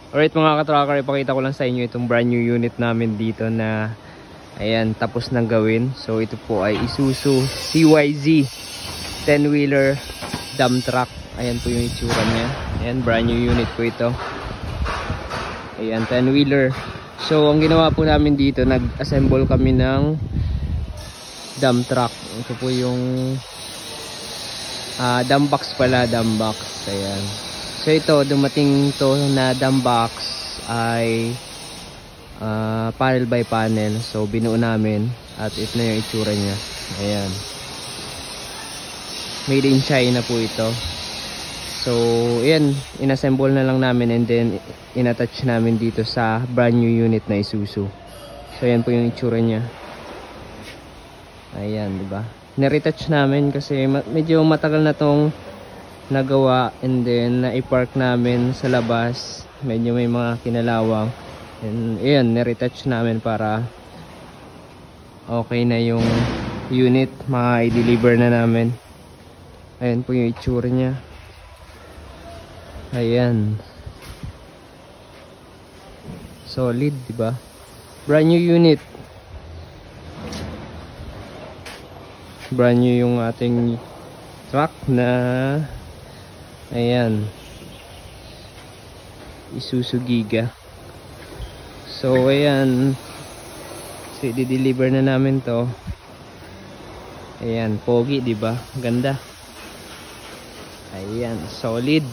Alright mga ka-tracker, ipakita ko lang sa inyo itong brand new unit namin dito na ayan, tapos nang gawin. So ito po ay Isuzu CYZ 10-wheeler dump truck. Ayan po yung itsura niya. Ayan, brand new unit po ito. Ayan, 10-wheeler. So ang ginawa po namin dito, nag-assemble kami ng dump truck. Ito po yung dump box pala, dump box. Ayan. So ito, dumating to na dump box ay panel by panel. So binuo namin at ito na yung itsura niya. Ayan. Made in China po ito. So ayan, inassemble na lang namin and then inattach namin dito sa brand new unit na Isuzu. So ayan po yung itsura niya. Ayan, di ba? Niretouch namin kasi medyo matagal na tong nagawa and then na-park namin sa labas. Medyo may mga kinalawang. And ayan, niretouch namin para okay na yung unit. Ma-i-deliver na namin. Ayan po yung itsura niya. Ayan. Solid, di ba? Brand new unit. Brand new yung ating truck na ayan, Isuzu Giga. So ayan, so i-deliver na namin to. Ayan, pogi, di ba? Ganda. Ayan, solid.